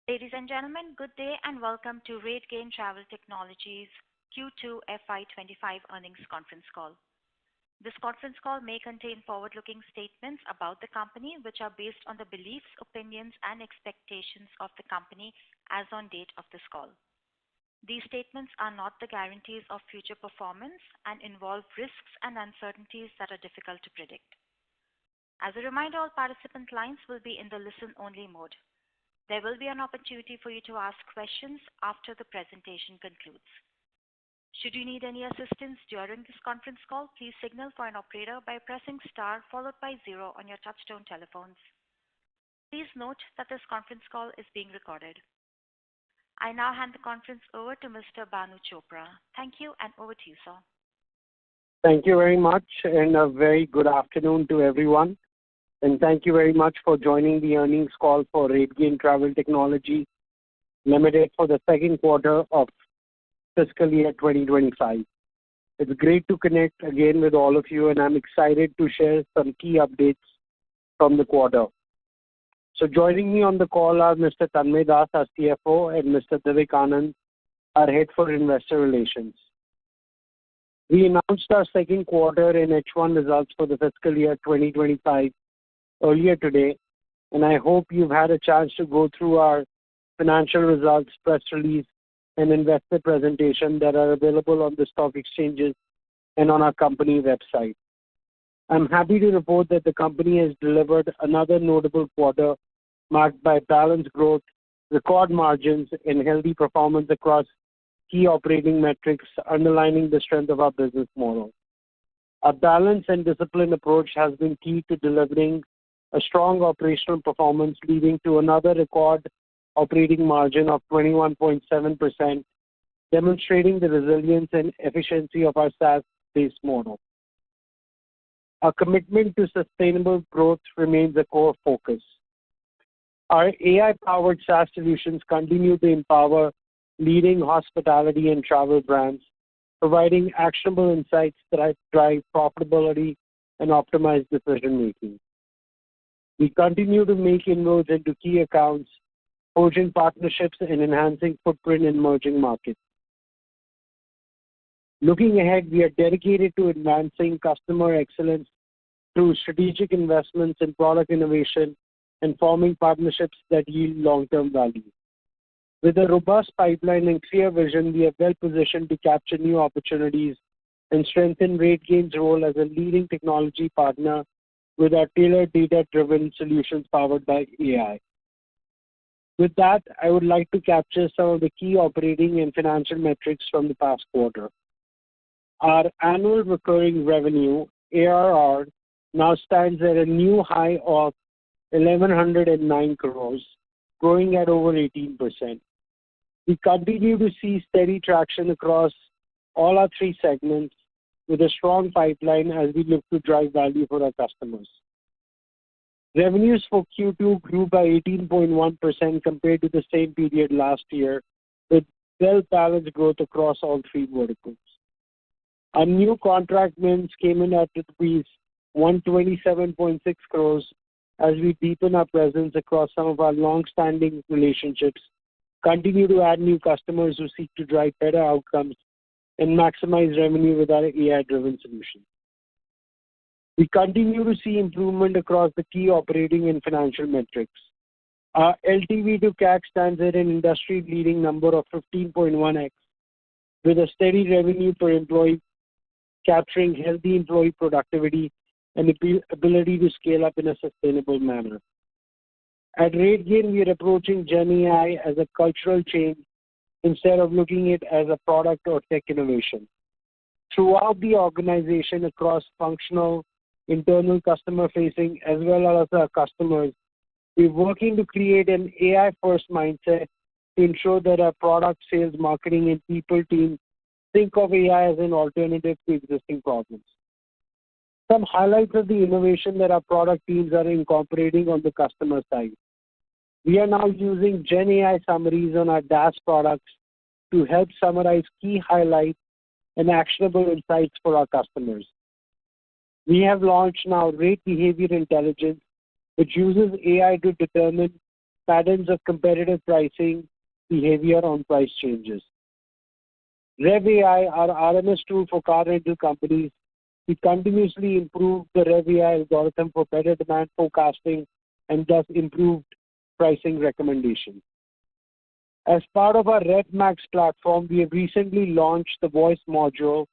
Ladies and gentlemen, good day and welcome to Rategain Travel Technologies Q2FY25 earnings conference call. This conference call may contain forward-looking statements about the company, which are based on the beliefs, opinions, and expectations of the company as on date of this call. These statements are not the guarantees of future performance and involve risks and uncertainties that are difficult to predict. As a reminder, all participant lines will be in the listen-only mode. There will be an opportunity for you to ask questions after the presentation concludes. Should you need any assistance during this conference call, please signal for an operator by pressing star followed by 0 on your touchtone telephones. Please note that this conference call is being recorded. I now hand the conference over to Mr. Banu Chopra. Thank you, and over to you, sir. Thank you very much, and a very good afternoon to everyone. And thank you very much for joining the earnings call for Rategain Travel Technology Limited for the second quarter of fiscal year 2025. It's great to connect again with all of you, and I'm excited to share some key updates from the quarter. So joining me on the call are Mr. Tanmay Das, our CFO, and Mr. Divik Anand, our Head for Investor Relations. We announced our second quarter and H1 results for the fiscal year 2025 earlier today, and I hope you've had a chance to go through our financial results, press release, and investor presentation that are available on the stock exchanges and on our company website. I'm happy to report that the company has delivered another notable quarter marked by balanced growth, record margins, and healthy performance across key operating metrics, underlining the strength of our business model. A balanced and disciplined approach has been key to delivering a strong operational performance, leading to another record operating margin of 21.7%, demonstrating the resilience and efficiency of our SaaS-based model. Our commitment to sustainable growth remains a core focus. Our AI-powered SaaS solutions continue to empower leading hospitality and travel brands, providing actionable insights that drive profitability and optimize decision-making. We continue to make inroads into key accounts, forging partnerships and enhancing footprint in emerging markets. Looking ahead, we are dedicated to advancing customer excellence through strategic investments in product innovation and forming partnerships that yield long-term value. With a robust pipeline and clear vision, we are well positioned to capture new opportunities and strengthen Rategain's role as a leading technology partner with our tailored data-driven solutions powered by AI. With that, I would like to capture some of the key operating and financial metrics from the past quarter. Our annual recurring revenue, ARR, now stands at a new high of 1,109 crores, growing at over 18%. We continue to see steady traction across all our three segments with a strong pipeline as we look to drive value for our customers. Revenues for Q2 grew by 18.1% compared to the same period last year, with well-balanced growth across all three verticals. Our new contract wins came in at rupees 127.6 crores as we deepen our presence across some of our long-standing relationships, continue to add new customers who seek to drive better outcomes, and maximize revenue with our AI-driven solutions. We continue to see improvement across the key operating and financial metrics. Our LTV to CAC stands at an industry-leading number of 15.1x, with a steady revenue per employee, capturing healthy employee productivity and the ability to scale up in a sustainable manner. At Rategain, we are approaching GenAI as a cultural change instead of looking at it as a product or tech innovation. Throughout the organization, across functional, internal customer-facing, as well as our customers, we're working to create an AI-first mindset to ensure that our product, sales, marketing, and people teams think of AI as an alternative to existing problems. Some highlights of the innovation that our product teams are incorporating on the customer side. We are now using GenAI summaries on our DaaS products to help summarize key highlights and actionable insights for our customers. We have launched now Rate Behavior Intelligence, which uses AI to determine patterns of competitive pricing behavior on price changes. RevAI, our RMS tool for car rental companies, we continuously improve the RevAI algorithm for better demand forecasting and thus improved pricing recommendations. As part of our RevMax platform, we have recently launched the voice module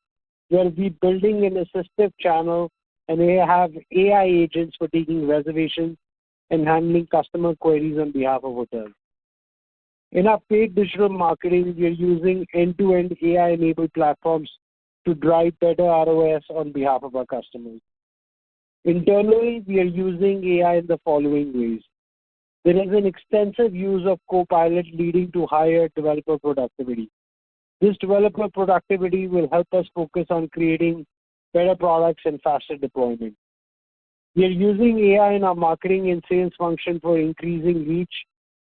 where we're building an assistive channel and they have AI agents for taking reservations and handling customer queries on behalf of hotels. In our paid digital marketing, we are using end-to-end AI-enabled platforms to drive better ROS on behalf of our customers. Internally, we are using AI in the following ways. There is an extensive use of Copilot leading to higher developer productivity. This developer productivity will help us focus on creating better products and faster deployment. We are using AI in our marketing and sales function for increasing reach,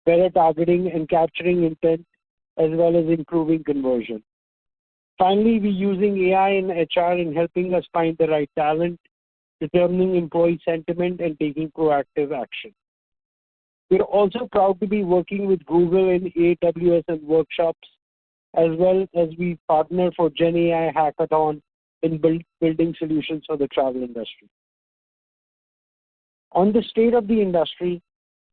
better targeting, and capturing intent, as well as improving conversion. Finally, we're using AI in HR in helping us find the right talent, determining employee sentiment, and taking proactive action. We're also proud to be working with Google in AWS and workshops, as well as we partner for GenAI Hackathon in building solutions for the travel industry. On the state of the industry,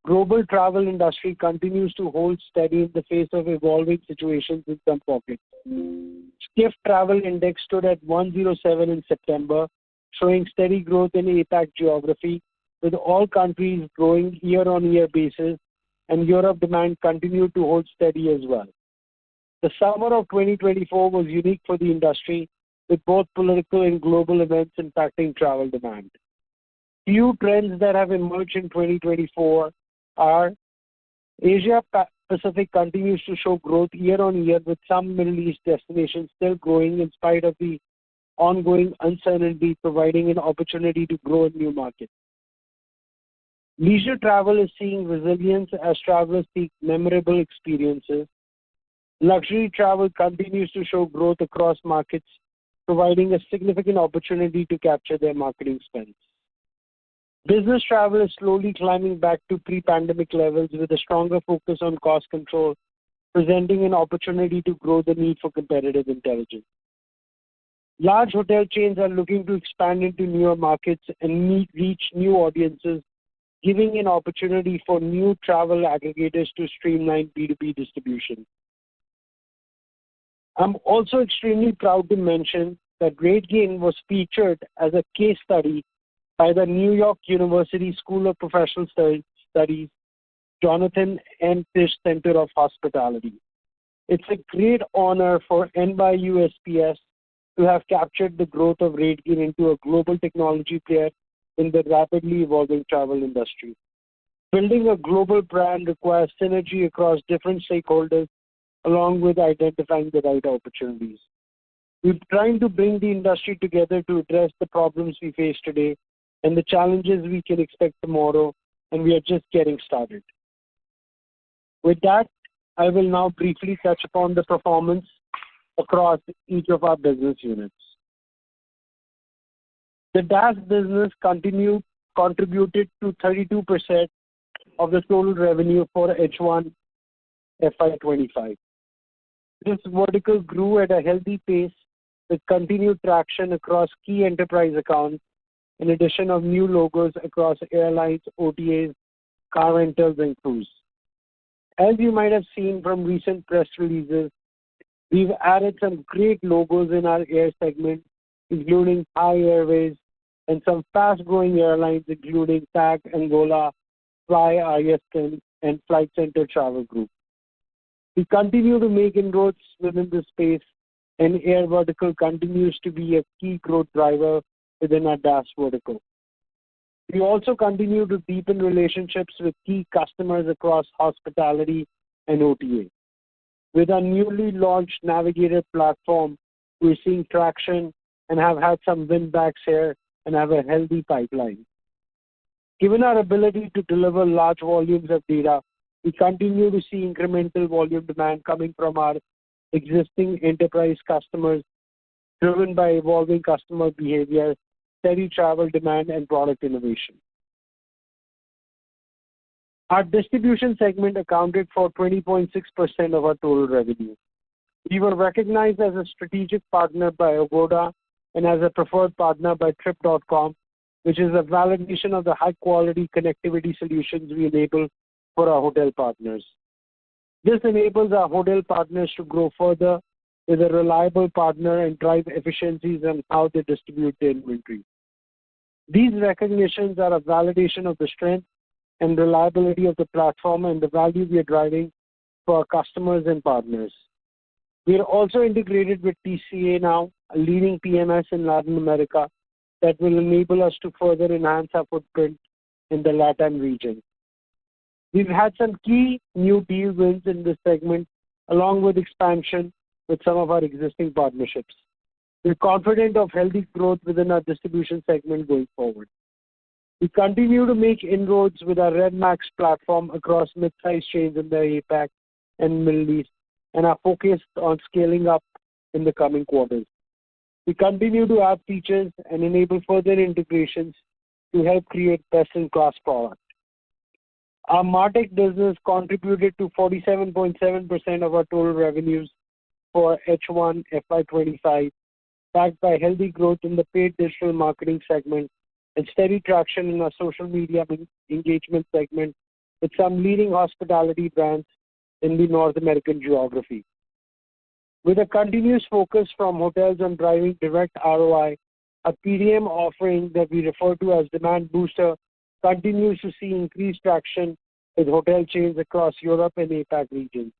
global travel industry continues to hold steady in the face of evolving situations in some pockets. Skift Travel Index stood at 107 in September, showing steady growth in APAC geography, with all countries growing year-on-year basis, and Europe demand continued to hold steady as well. The summer of 2024 was unique for the industry, with both political and global events impacting travel demand. Few trends that have emerged in 2024 are Asia Pacific continues to show growth year-on-year, with some Middle East destinations still growing in spite of the ongoing uncertainty, providing an opportunity to grow in new markets. Leisure travel is seeing resilience as travelers seek memorable experiences. Luxury travel continues to show growth across markets, providing a significant opportunity to capture their marketing spends. Business travel is slowly climbing back to pre-pandemic levels with a stronger focus on cost control, presenting an opportunity to grow the need for competitive intelligence. Large hotel chains are looking to expand into newer markets and reach new audiences, giving an opportunity for new travel aggregators to streamline B2B distribution. I'm also extremely proud to mention that Rategain was featured as a case study by the New York University School of Professional Studies, Jonathan M. Tisch Center of Hospitality. It's a great honor for NYU SPS to have captured the growth of Rategain into a global technology player in the rapidly evolving travel industry. Building a global brand requires synergy across different stakeholders, along with identifying the right opportunities. We're trying to bring the industry together to address the problems we face today and the challenges we can expect tomorrow, and we are just getting started. With that, I will now briefly touch upon the performance across each of our business units. The DaaS business contributed to 32% of the total revenue for H1 FY25. This vertical grew at a healthy pace with continued traction across key enterprise accounts, in addition of new logos across airlines, OTAs, car rentals, and cruise. As you might have seen from recent press releases, we've added some great logos in our air segment, including Thai Airways and some fast-growing airlines, including TAG Angola, Fly ISN, and Flight Center Travel Group. We continue to make inroads within this space, and air vertical continues to be a key growth driver within our DaaS vertical. We also continue to deepen relationships with key customers across hospitality and OTA. With our newly launched Navigator platform, we're seeing traction and have had some win-backs here and have a healthy pipeline. Given our ability to deliver large volumes of data, we continue to see incremental volume demand coming from our existing enterprise customers, driven by evolving customer behavior, steady travel demand, and product innovation. Our distribution segment accounted for 20.6% of our total revenue. We were recognized as a strategic partner by Agoda and as a preferred partner by Trip.com, which is a validation of the high-quality connectivity solutions we enable for our hotel partners. This enables our hotel partners to grow further with a reliable partner and drive efficiencies on how they distribute their inventory. These recognitions are a validation of the strength and reliability of the platform and the value we are driving for our customers and partners. We are also integrated with TCA now, a leading PMS in Latin America that will enable us to further enhance our footprint in the LATAM region. We've had some key new deal wins in this segment, along with expansion with some of our existing partnerships. We're confident of healthy growth within our distribution segment going forward. We continue to make inroads with our RevMax platform across mid-sized chains in the APAC and Middle East, and are focused on scaling up in the coming quarters. We continue to add features and enable further integrations to help create best-in-class product. Our MarTech business contributed to 47.7% of our total revenues for H1 FY25, backed by healthy growth in the paid digital marketing segment and steady traction in our social media engagement segment with some leading hospitality brands in the North American geography. With a continuous focus from hotels on driving direct ROI, a PDM offering that we refer to as Demand Booster continues to see increased traction with hotel chains across Europe and APAC regions.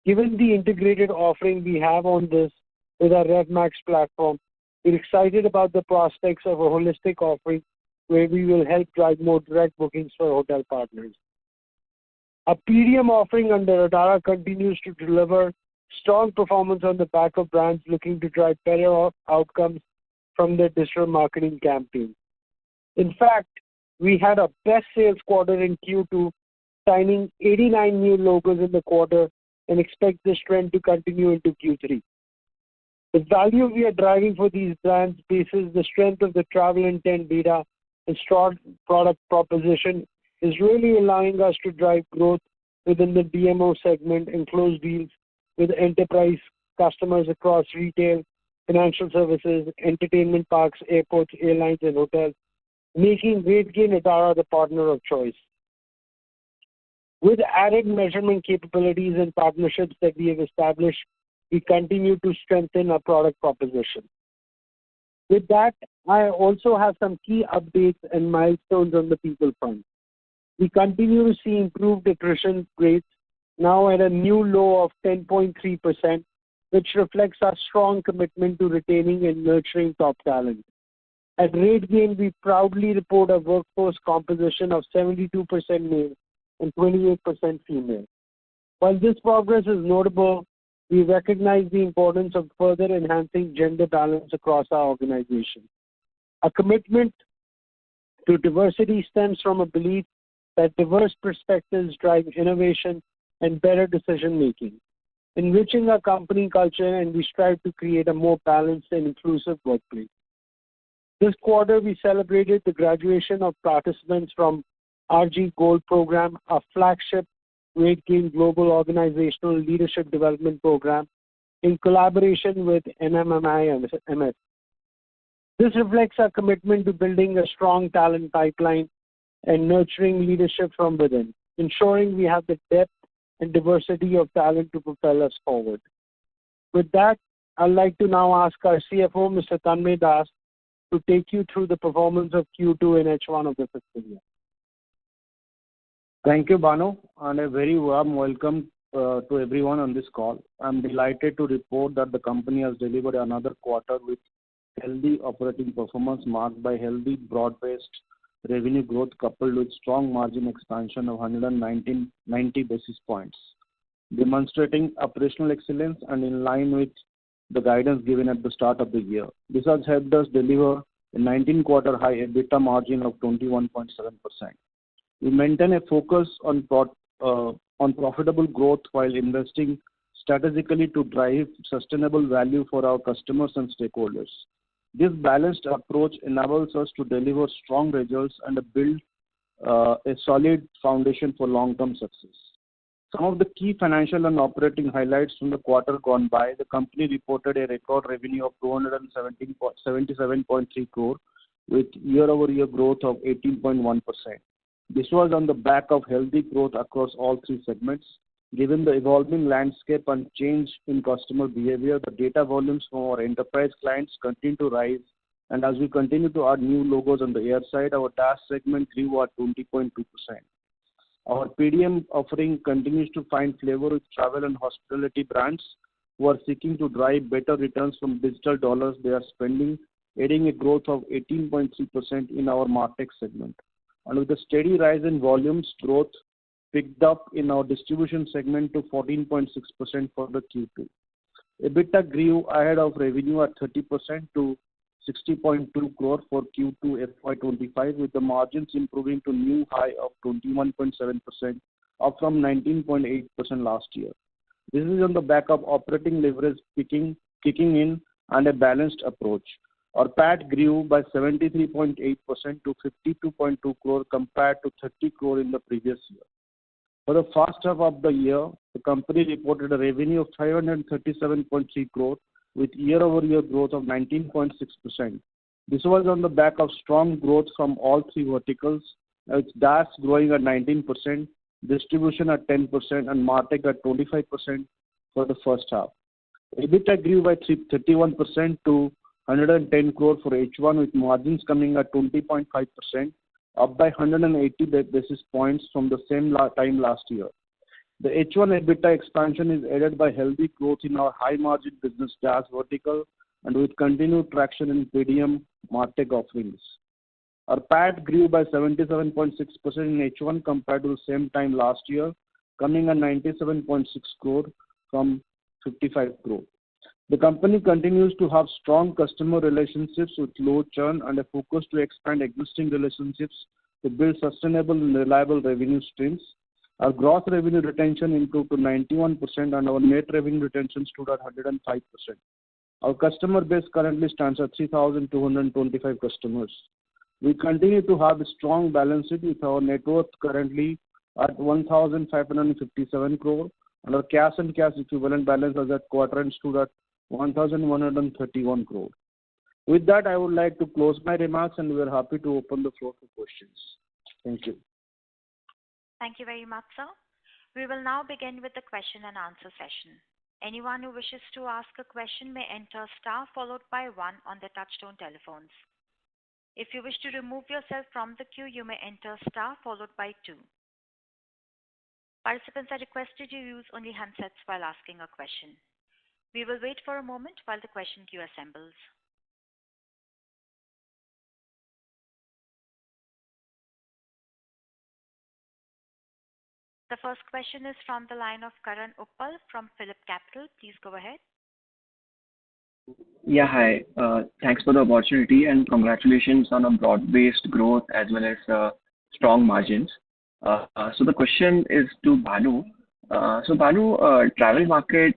Given the integrated offering we have on this with our RevMax platform, we're excited about the prospects of a holistic offering where we will help drive more direct bookings for hotel partners. Our PDM offering under Adara continues to deliver strong performance on the back of brands looking to drive better outcomes from their digital marketing campaigns. In fact, we had a best sales quarter in Q2, signing 89 new logos in the quarter, and expect this trend to continue into Q3. The value we are driving for these brands bases the strength of the travel intent data and strong product proposition is really allowing us to drive growth within the DMO segment and close deals with enterprise customers across retail, financial services, entertainment parks, airports, airlines, and hotels, making Rategain Adara the partner of choice. With added measurement capabilities and partnerships that we have established, we continue to strengthen our product proposition. With that, I also have some key updates and milestones on the people front. We continue to see improved attrition rates, now at a new low of 10.3%, which reflects our strong commitment to retaining and nurturing top talent. At Rategain, we proudly report a workforce composition of 72% male and 28% female. While this progress is notable, we recognize the importance of further enhancing gender balance across our organization. Our commitment to diversity stems from a belief that diverse perspectives drive innovation and better decision-making, enriching our company culture, and we strive to create a more balanced and inclusive workplace. This quarter, we celebrated the graduation of participants from RG Gold Program, our flagship Rategain Global Organizational Leadership Development Program, in collaboration with NMMI-MS. This reflects our commitment to building a strong talent pipeline and nurturing leadership from within, ensuring we have the depth and diversity of talent to propel us forward. With that, I'd like to now ask our CFO, Mr. Tanmay Das, to take you through the performance of Q2 and H1 of the fiscal year. Thank you, Bhanu, and a very warm welcome to everyone on this call. I'm delighted to report that the company has delivered another quarter with healthy operating performance marked by healthy broad-based revenue growth coupled with strong margin expansion of 190 basis points, demonstrating operational excellence and in line with the guidance given at the start of the year. This has helped us deliver a 19-quarter high EBITDA margin of 21.7%. We maintain a focus on profitable growth while investing strategically to drive sustainable value for our customers and stakeholders. This balanced approach enables us to deliver strong results and build a solid foundation for long-term success. Some of the key financial and operating highlights from the quarter gone by: the company reported a record revenue of 277.3 crore with year-over-year growth of 18.1%. This was on the back of healthy growth across all three segments. Given the evolving landscape and change in customer behavior, the data volumes from our enterprise clients continue to rise, and as we continue to add new logos on the air side, our DaaS segment grew at 20.2%. Our PDM offering continues to find flavor with travel and hospitality brands who are seeking to drive better returns from digital dollars they are spending, aiding a growth of 18.3% in our MarTech segment. And with the steady rise in volumes, growth picked up in our distribution segment to 14.6% for the Q2. EBITDA grew ahead of revenue at 30% to 60.2 crore for Q2FY25, with the margins improving to new high of 21.7%, up from 19.8% last year. This is on the back of operating leverage kicking in and a balanced approach. Our PAT grew by 73.8% to 52.2 crore compared to 30 crore in the previous year. For the first half of the year, the company reported a revenue of 537.3 crore with year-over-year growth of 19.6%. This was on the back of strong growth from all three verticals, with DaaS growing at 19%, distribution at 10%, and MarTech at 25% for the first half. EBITDA grew by 31% to 110 crore for H1, with margins coming at 20.5%, up by 180 basis points from the same time last year. The H1 EBITDA expansion is aided by healthy growth in our high-margin business DaaS vertical and with continued traction in PDM MarTech offerings. Our PAT grew by 77.6% in H1 compared to the same time last year, coming at 97.6 crore from 55 crore. The company continues to have strong customer relationships with low churn and a focus to expand existing relationships to build sustainable and reliable revenue streams. Our gross revenue retention improved to 91% and our net revenue retention stood at 105%. Our customer base currently stands at 3,225 customers. We continue to have a strong balance sheet with our net worth currently at 1,557 crore and our cash and cash equivalent balance as at quarter end stood at 1,131 crore. With that, I would like to close my remarks and we are happy to open the floor for questions. Thank you. Thank you very much, sir. We will now begin with the question and answer session. Anyone who wishes to ask a question may enter star followed by 1 on their touchtone telephones. If you wish to remove yourself from the queue, you may enter star followed by 2. Participants are requested to use only handsets while asking a question. We will wait for a moment while the question queue assembles. The first question is from the line of Karan Uppal from Phillip Capital. Please go ahead. Yeah, hi. Thanks for the opportunity and congratulations on a broad-based growth as well as strong margins. So the question is to Bhanu. So Bhanu, travel market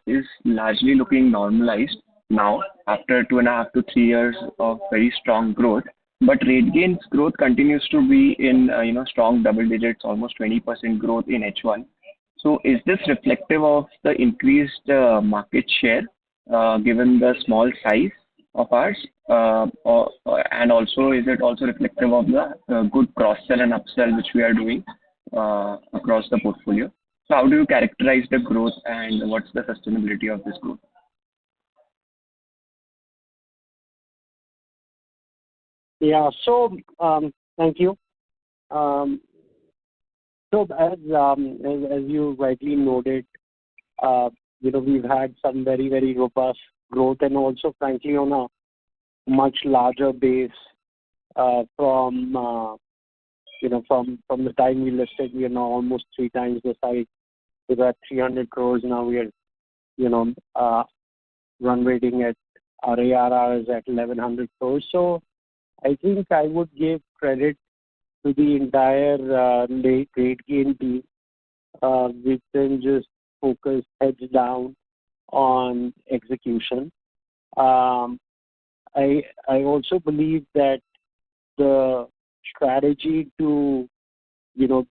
is largely looking normalized now after 2.5 to 3 years of very strong growth. But Rategain's growth continues to be in strong double digits, almost 20% growth in H1. So is this reflective of the increased market share given the small size of ours? And also is it also reflective of the good cross-sell and upsell which we are doing across the portfolio? So how do you characterize the growth and what's the sustainability of this growth? Yeah, so thank you. So as you rightly noted, we've had some very, very robust growth and also frankly on a much larger base from the time we listed. We are now almost 3 times the size. We're at 300 crores now. We are run rating at our ARR is at 1100 crores. So I think I would give credit to the entire Rategain team, which then just focus heads down on execution. I also believe that the strategy to,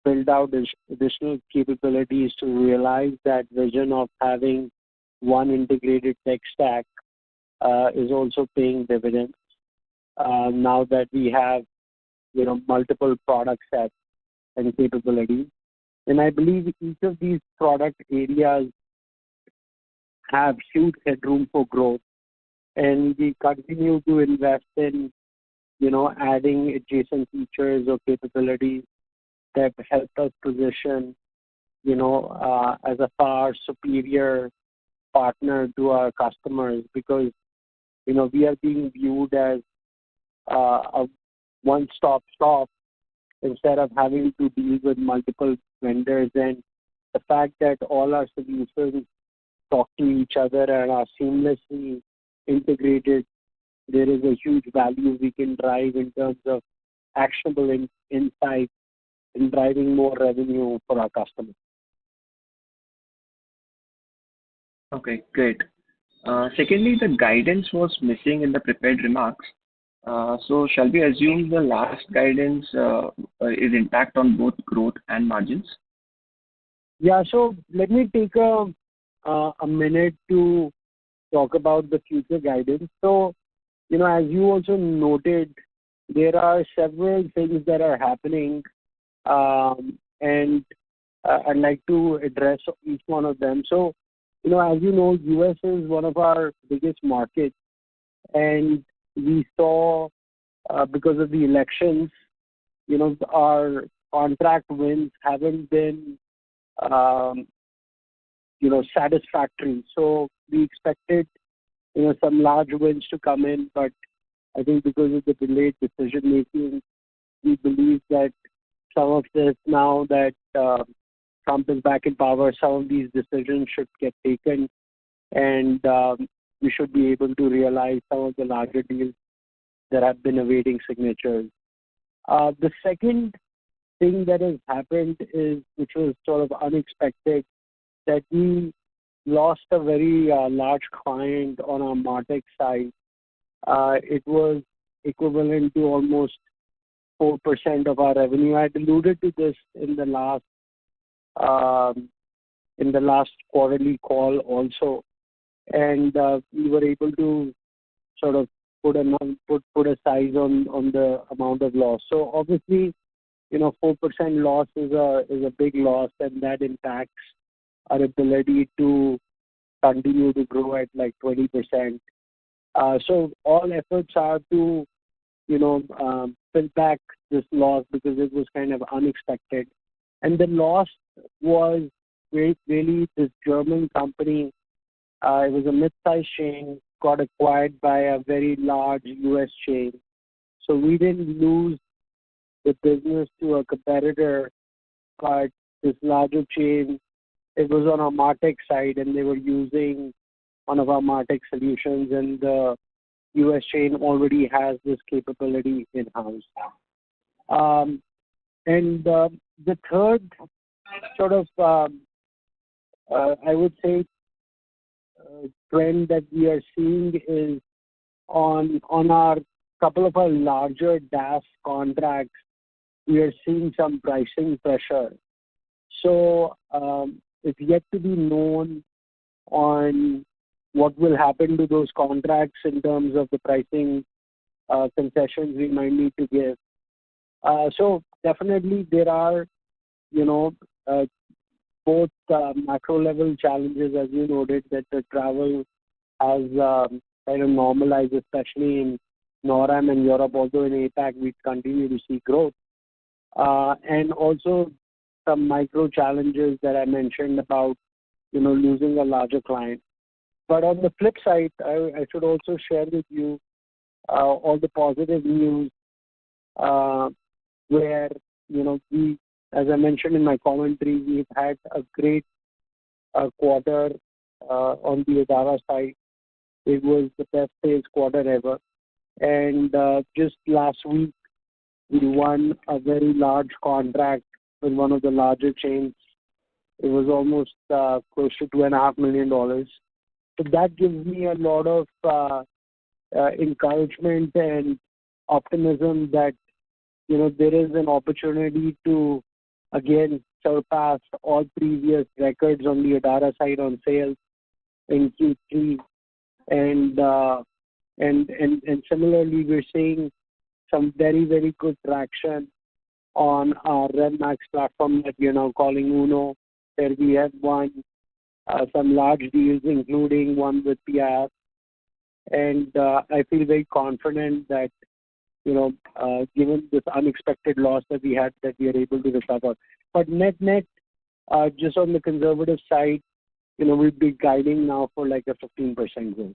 build out additional capabilities to realize that vision of having one integrated tech stack is also paying dividends now that we have, multiple product sets and capabilities. And I believe each of these product areas have huge headroom for growth, and we continue to invest in, adding adjacent features or capabilities that help us position, as a far superior partner to our customers, because, we are being viewed as a one-stop shop instead of having to deal with multiple vendors. And the fact that all our solutions talk to each other and are seamlessly integrated, there is a huge value we can drive in terms of actionable insight in driving more revenue for our customers. Okay, great. Secondly, the guidance was missing in the prepared remarks. So shall we assume the last guidance is intact on both growth and margins? Yeah, so let me take a minute to talk about the future guidance. So, as you also noted, there are several things that are happening, and I'd like to address each one of them. So, as you know, US is one of our biggest markets, and we saw, because of the elections, our contract wins haven't been, satisfactory. So we expected, some large wins to come in, but I think because of the delayed decision making, we believe that some of this, now that Trump is back in power, some of these decisions should get taken, and we should be able to realize some of the larger deals that have been awaiting signatures. The second thing that has happened is, which was sort of unexpected, that we lost a very large client on our MarTech side. It was equivalent to almost 4% of our revenue. I alluded to this in the last quarterly call also, and we were able to sort of put a size on the amount of loss. So obviously, 4% loss is a big loss, and that impacts our ability to continue to grow at like 20%. So all efforts are to, fill back this loss because it was kind of unexpected. And the loss was really this German company. It was a mid-sized chain, got acquired by a very large US chain. So we didn't lose the business to a competitor, but this larger chain, it was on our MarTech side, and they were using one of our MarTech solutions, and the US chain already has this capability in-house. And the third sort of, I would say, trend that we are seeing is on our couple of our larger DaaS contracts, we are seeing some pricing pressure. So it's yet to be known on what will happen to those contracts in terms of the pricing concessions we might need to give. So definitely there are, both macro level challenges, as you noted, that the travel has kind of normalized, especially in NORAM and Europe, although in APAC we continue to see growth. And also some micro challenges that I mentioned about, losing a larger client. But on the flip side, I should also share with you all the positive news where, we, as I mentioned in my commentary, we've had a great quarter on the Adara side. It was the best sales quarter ever. And just last week, we won a very large contract with one of the larger chains. It was almost close to $2.5 million. So that gives me a lot of encouragement and optimism that, there is an opportunity to, again, surpass all previous records on the Adara side on sales in Q3. And similarly, we're seeing some very, very good traction on our RevMax platform that we are now calling Uno, where we have won some large deals, including one with PIF. And I feel very confident that, given this unexpected loss that we had, that we are able to recover. But net, just on the conservative side, we'll be guiding now for like a 15% growth.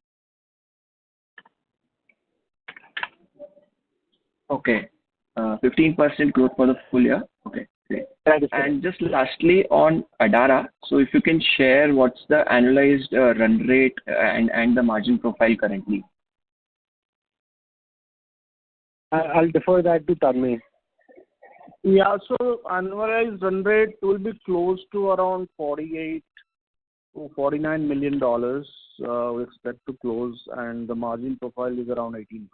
Okay. 15% growth for the full year. Okay, great. That is And just lastly on Adara, so if you can share what's the annualized run rate and the margin profile currently. I'll defer that to Tanmay. Yeah, so annualized run rate will be close to around $48 to $49 million. We expect to close, and the margin profile is around 18%.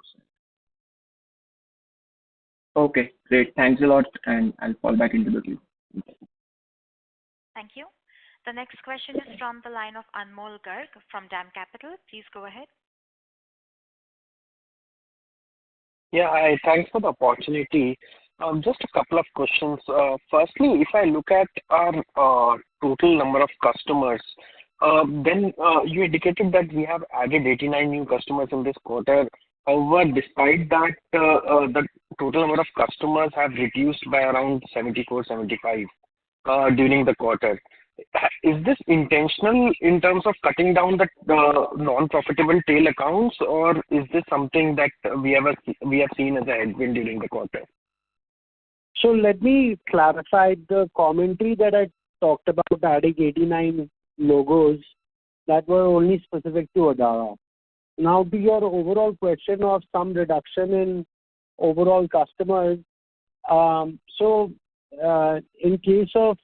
Okay, great. Thanks a lot, and I'll fall back into the queue. Thank you. The next question is from the line of Anmol Garg from DAM Capital. Please go ahead. Yeah, thanks for the opportunity. Just a couple of questions. Firstly, if I look at our total number of customers, then you indicated that we have added 89 new customers in this quarter. However, despite that, the total number of customers have reduced by around 74, 75 during the quarter. Is this intentional in terms of cutting down the non-profitable tail accounts, or is this something that we have seen as a headwind during the quarter? So let me clarify the commentary that I talked about adding 89 logos that were only specific to Adara. Now, to your overall question of some reduction in overall customers, in case of,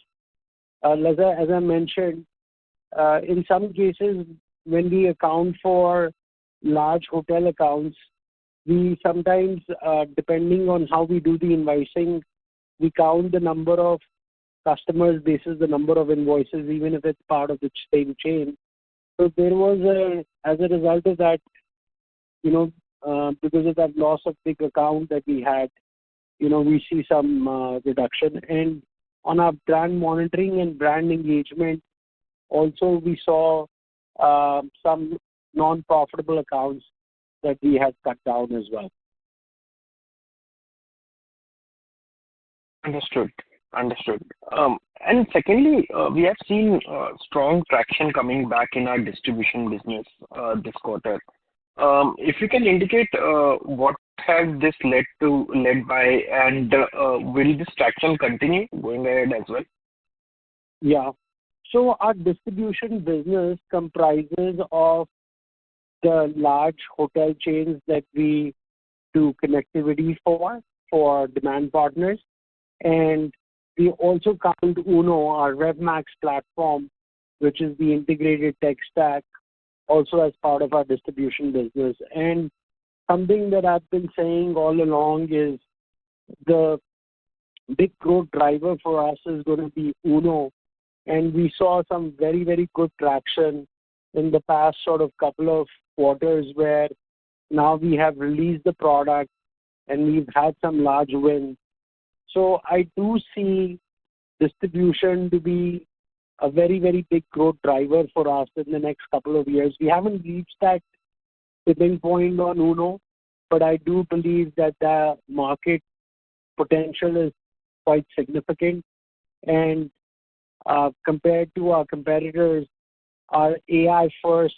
as I mentioned, in some cases, when we account for large hotel accounts, we sometimes, depending on how we do the invoicing, we count the number of customers basis the number of invoices, even if it's part of the same chain. So there was as a result of that, because of that loss of big account that we had, we see some reduction. And on our brand monitoring and brand engagement, also we saw some non-profitable accounts that we had cut down as well. Understood. And secondly, we have seen strong traction coming back in our distribution business this quarter. If you can indicate what has this led by, and will this traction continue going ahead as well? Yeah. So our distribution business comprises of the large hotel chains that we do connectivity for demand partners. And we also count Uno, our RevMax platform, which is the integrated tech stack, also as part of our distribution business. And something that I've been saying all along is the big growth driver for us is going to be Uno. And we saw some very, very good traction in the past sort of couple of quarters, where now we have released the product and we've had some large wins. So I do see distribution to be a very, very big growth driver for us in the next couple of years. We haven't reached that tipping point on Uno, but I do believe that the market potential is quite significant. And compared to our competitors, our AI-first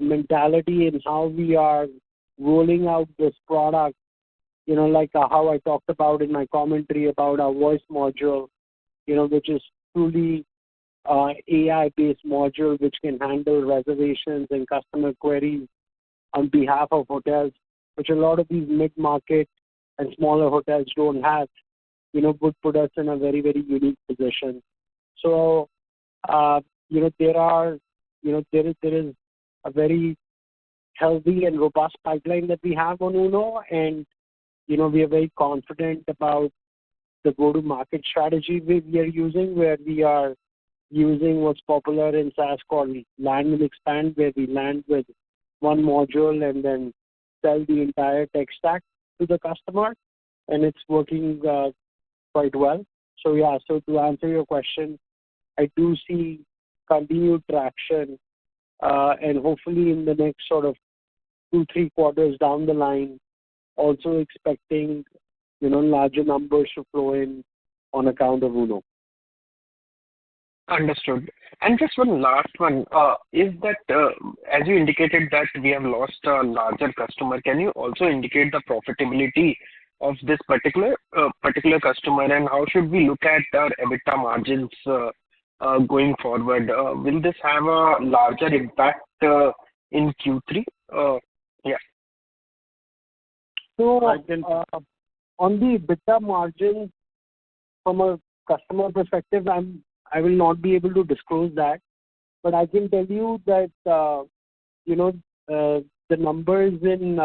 mentality and how we are rolling out this product, like how I talked about in my commentary about our voice module, which is truly AI-based module, which can handle reservations and customer queries on behalf of hotels, which a lot of these mid-market and smaller hotels don't have, would put us in a very, very unique position. So, there is a very healthy and robust pipeline that we have on Uno, and we are very confident about the go-to-market strategy we are using, where we are using what's popular in SaaS called land and expand, where we land with one module and then sell the entire tech stack to the customer, and it's working quite well. So to answer your question, I do see continued traction, and hopefully in the next sort of 2-3 quarters down the line, also expecting larger numbers to flow in on account of Uno. Understood. And just one last one, is that, as you indicated that we have lost a larger customer, can you also indicate the profitability of this particular customer, and how should we look at our EBITDA margins going forward? Will this have a larger impact in Q3? Yeah. So on the EBITDA margin, from a customer perspective, I will not be able to disclose that, but I can tell you that the numbers in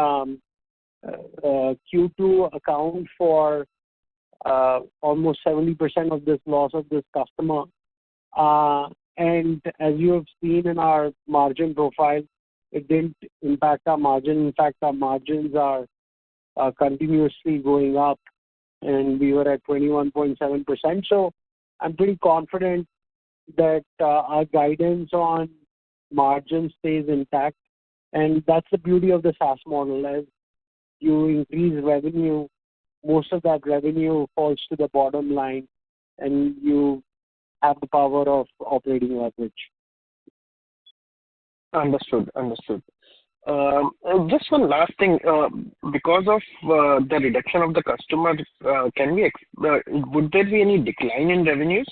Q2 account for almost 70% of this loss of this customer. And as you have seen in our margin profile, it didn't impact our margin. In fact, our margins are continuously going up, and we were at 21.7%. So I'm pretty confident that our guidance on margin stays intact, and that's the beauty of the SaaS model. As you increase revenue, most of that revenue falls to the bottom line, and you have the power of operating leverage. Understood. Just one last thing. Because of the reduction of the customers, would there be any decline in revenues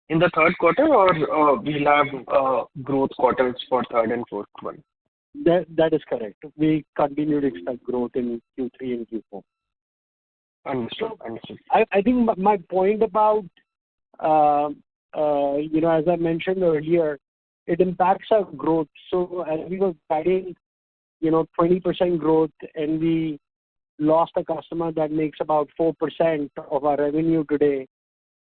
in the third quarter, or we'll have growth quarters for third and fourth one? That is correct. We continue to expect growth in Q3 and Q4. Understood. I think my point about, as I mentioned earlier, it impacts our growth. So as we were guiding 20% growth, and we lost a customer that makes about 4% of our revenue today.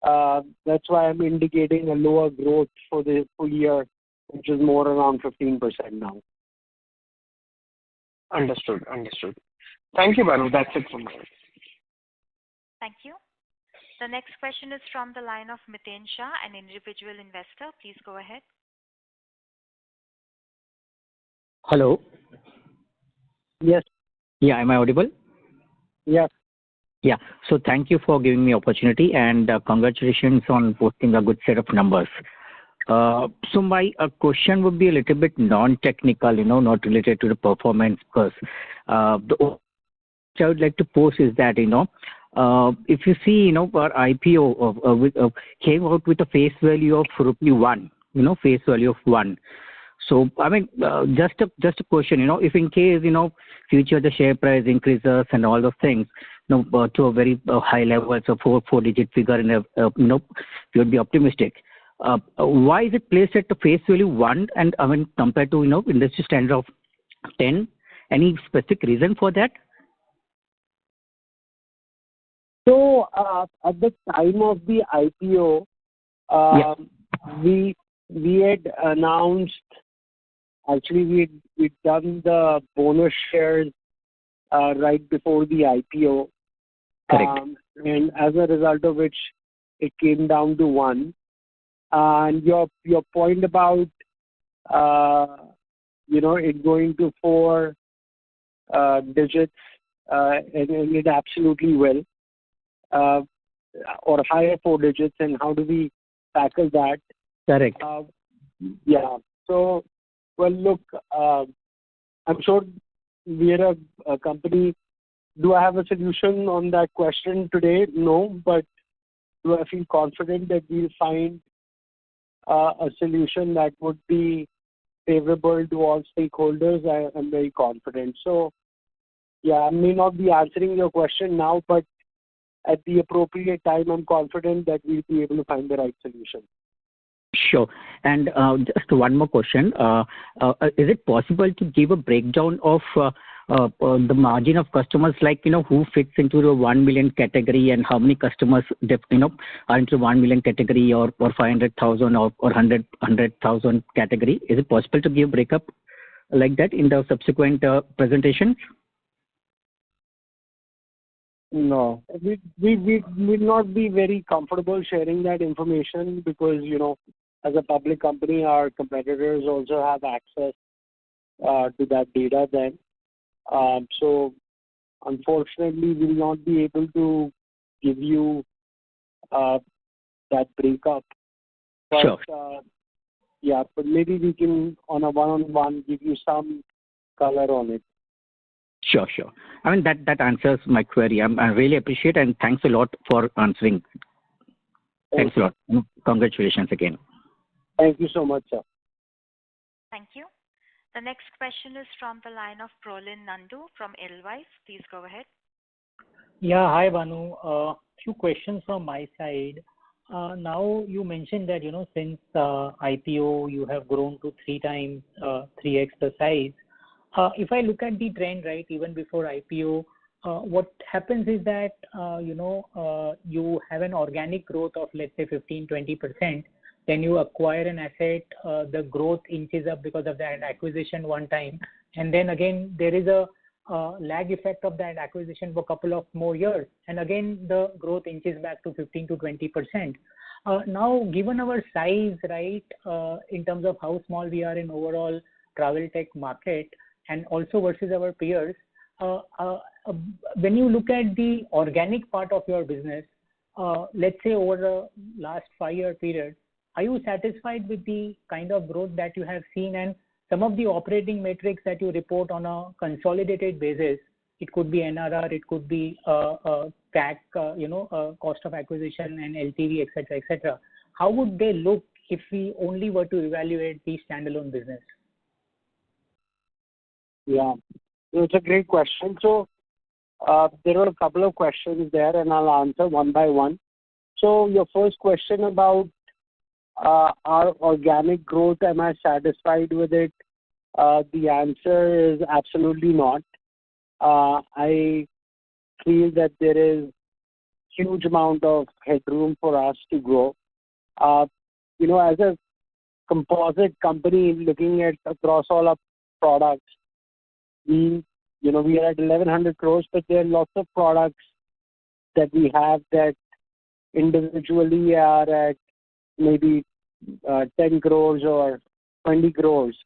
That's why I'm indicating a lower growth for the full year, which is more around 15% now. Understood. Thank you, Bhanu. That's it from me. Thank you. The next question is from the line of Miten Shah, an individual investor. Please go ahead. Hello. Yes. Yeah, am I audible? Yes. Yeah. So thank you for giving me opportunity, and congratulations on posting a good set of numbers. So my question would be a little bit non-technical, not related to the performance, because the I would like to pose is that, if you see, our IPO came out with a face value of rupee 1, face value of 1. So, I mean, just a question, if in case, future the share price increases and all those things, to a very high level, so four-digit figure, and, you would be optimistic. Why is it placed at the face value 1, and I mean, compared to, industry standard of 10? Any specific reason for that? So, at the time of the IPO, we had announced, actually we'd done the bonus shares right before the IPO. Correct. And as a result of which, it came down to 1. And your point about it going to 4 digits, and it absolutely will, or higher 4 digits, and how do we tackle that? Correct. Yeah. So, well, look, I'm sure we are a company. Do I have a solution on that question today? No, but do I feel confident that we'll find a solution that would be favorable to all stakeholders? I'm very confident. So, yeah, I may not be answering your question now, but at the appropriate time, I'm confident that we'll be able to find the right solution. Sure. And just one more question. Is it possible to give a breakdown of the margin of customers, like, who fits into the 1 million category and how many customers, are into 1 million category or 500,000 or 100,000 category? Is it possible to give breakup like that in the subsequent presentation? No, we will not be very comfortable sharing that information because, as a public company, our competitors also have access to that data then. So unfortunately, we will not be able to give you that breakup. But, Sure. Yeah, but maybe we can, on a one-on-one, give you some color on it. Sure. I mean, that answers my query. I really appreciate and thanks a lot for answering. Thanks a lot. Congratulations again. Thank you so much, sir. Thank you. The next question is from the line of Prolin Nandu from Edelweiss. Please go ahead. Yeah, hi, Bhanu. Few questions from my side. Now you mentioned that, since IPO, you have grown to 3x the size. If I look at the trend, right, even before IPO, what happens is that, you have an organic growth of, let's say, 15-20%. Then you acquire an asset, the growth inches up because of that acquisition one time. And then again, there is a lag effect of that acquisition for a couple of more years. And again, the growth inches back to 15-20%. Now, given our size, right, in terms of how small we are in overall travel tech market and also versus our peers, when you look at the organic part of your business, let's say over the last 5-year period, are you satisfied with the kind of growth that you have seen? And some of the operating metrics that you report on a consolidated basis, it could be NRR, it could be CAC, cost of acquisition and LTV, etc. How would they look if we only were to evaluate the standalone business? Yeah, it's a great question. So there are a couple of questions there, and I'll answer one by one. So your first question about our organic growth, am I satisfied with it? The answer is absolutely not. I feel that there is huge amount of headroom for us to grow. As a composite company looking at across all our products, we are at 1,100 crores, but there are lots of products that we have that individually are at maybe 10 crores or 20 crores.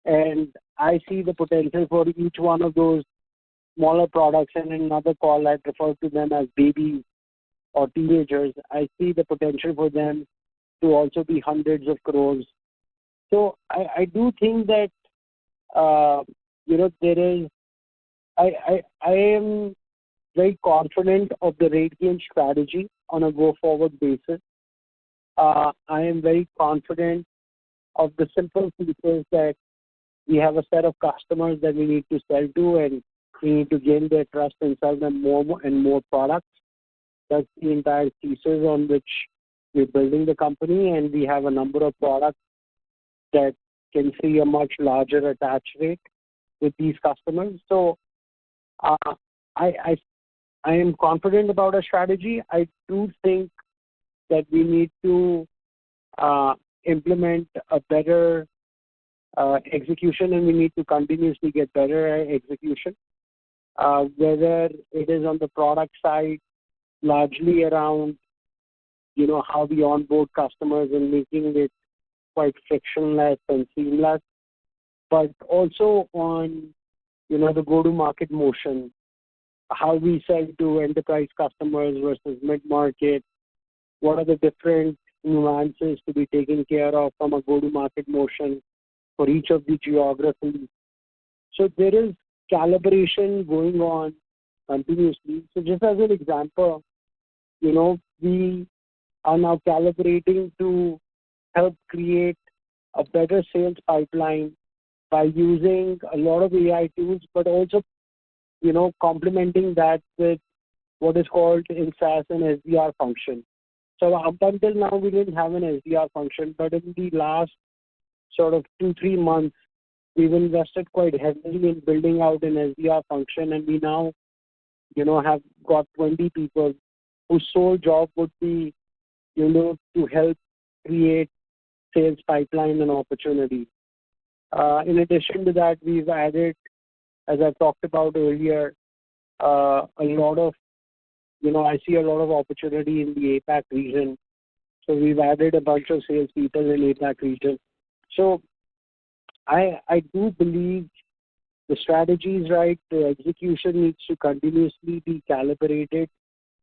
And I see the potential for each one of those smaller products, and in another call I refer to them as babies or teenagers. I see the potential for them to also be hundreds of crores. So I do think that there is. I am very confident of the Rategain strategy on a go-forward basis. I am very confident of the simple features that we have a set of customers that we need to sell to, and we need to gain their trust and sell them more and more products. That's the entire thesis on which we're building the company, and we have a number of products that can see a much larger attach rate with these customers. So I am confident about our strategy. I do think that we need to implement a better execution, and we need to continuously get better at execution, whether it is on the product side, largely around how we onboard customers and making it quite frictionless and seamless, but also on the go-to-market motion, how we sell to enterprise customers versus mid-market, what are the different nuances to be taken care of from a go-to-market motion for each of the geographies. So there is calibration going on continuously. So just as an example, we are now calibrating to help create a better sales pipeline by using a lot of AI tools, but also, complementing that with what is called in SaaS an SDR function. So up until now, we didn't have an SDR function, but in the last sort of 2-3 months, we've invested quite heavily in building out an SDR function, and we now, have got 20 people whose sole job would be, to help create sales pipeline and opportunity. In addition to that, we've added, as I talked about earlier, a lot of, I see a lot of opportunity in the APAC region. So we've added a bunch of salespeople in APAC region. So I do believe the strategy is right. The execution needs to continuously be calibrated.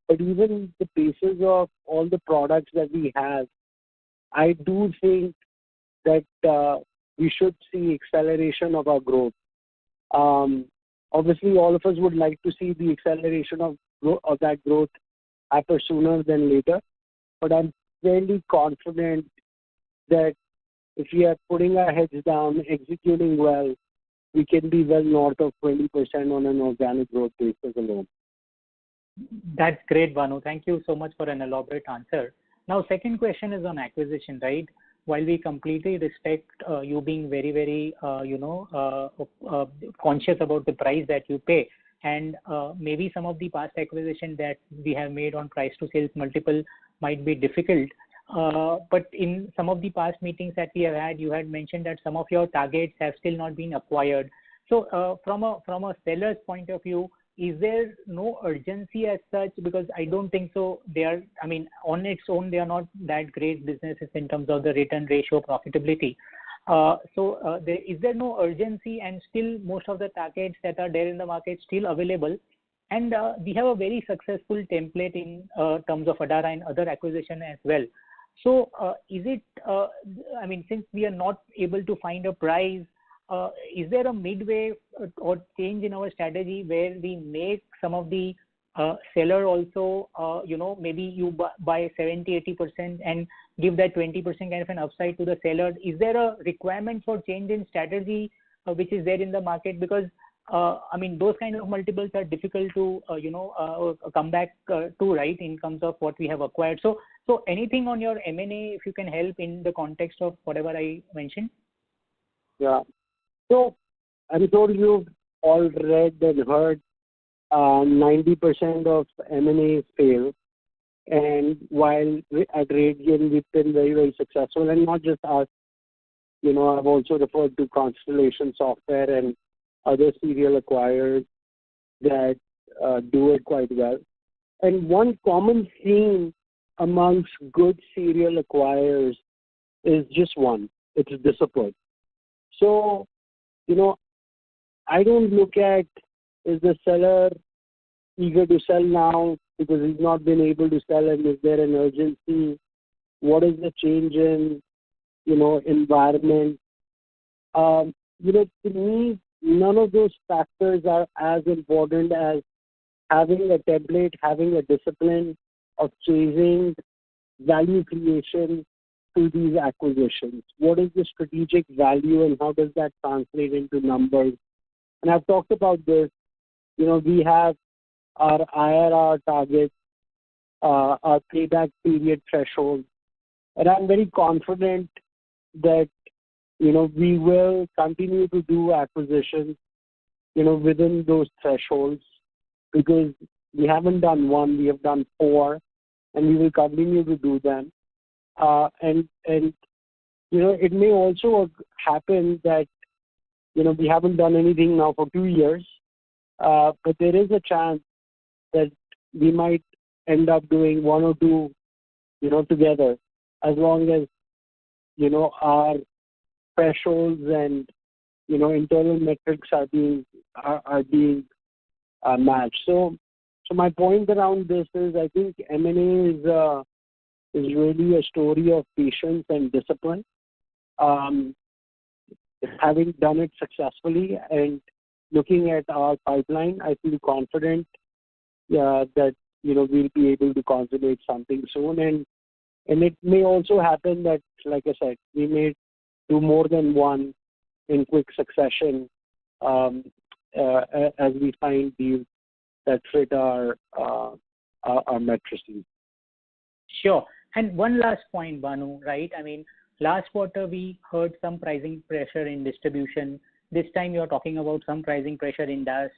But even the basis of all the products that we have, I do think that we should see acceleration of our growth. Obviously, all of us would like to see the acceleration of that growth happen sooner than later. But I'm fairly confident that if we are putting our heads down, executing well, we can be well north of 20% on an organic growth basis alone. That's great, Bhanu. Thank you so much for an elaborate answer. Now, second question is on acquisition, right? While we completely respect you being very, very, conscious about the price that you pay, and maybe some of the past acquisition that we have made on price to sales multiple might be difficult. But in some of the past meetings that we have had, you had mentioned that some of your targets have still not been acquired. So from a seller's point of view, is there no urgency as such? Because I don't think so. They are, on its own, they are not that great businesses in terms of the return ratio profitability. Is there no urgency, and still most of the targets that are there in the market still available? And we have a very successful template in terms of Adara and other acquisition as well. So is it, since we are not able to find a price, is there a midway or change in our strategy where we make some of the seller also, maybe you buy 70-80% and give that 20% kind of an upside to the seller? Is there a requirement for change in strategy which is there in the market? Because those kind of multiples are difficult to come back to, right, in terms of what we have acquired. So anything on your M&A, if you can help in the context of whatever I mentioned? Yeah. So I'm sure you've all read and heard 90% of M&A fail. And while at Rategain we've been very, very successful, and not just us, I've also referred to Constellation Software and other serial acquirers that do it quite well. And one common theme amongst good serial acquirers is just one. It's discipline. So, I don't look at, is the seller eager to sell now because he's not been able to sell, and is there an urgency? What is the change in, environment? To me, none of those factors are as important as having a template, having a discipline of chasing value creation through these acquisitions. What is the strategic value, and how does that translate into numbers? And I've talked about this. We have our IRR targets, our payback period threshold, and I'm very confident that we will continue to do acquisitions within those thresholds, because we haven't done one, we have done 4, and we will continue to do them. And it may also happen that we haven't done anything now for 2 years, but there is a chance that we might end up doing 1 or 2 together, as long as our thresholds and internal metrics are being matched. So my point around this is, I think M&A is really a story of patience and discipline. Having done it successfully and looking at our pipeline, I feel confident that we'll be able to consummate something soon. And it may also happen that, like I said, we may do more than one in quick succession as we find deals that fit our matrices. Sure. And one last point, Bhanu, right? Last quarter we heard some pricing pressure in distribution, this time you're talking about some pricing pressure in DaaS,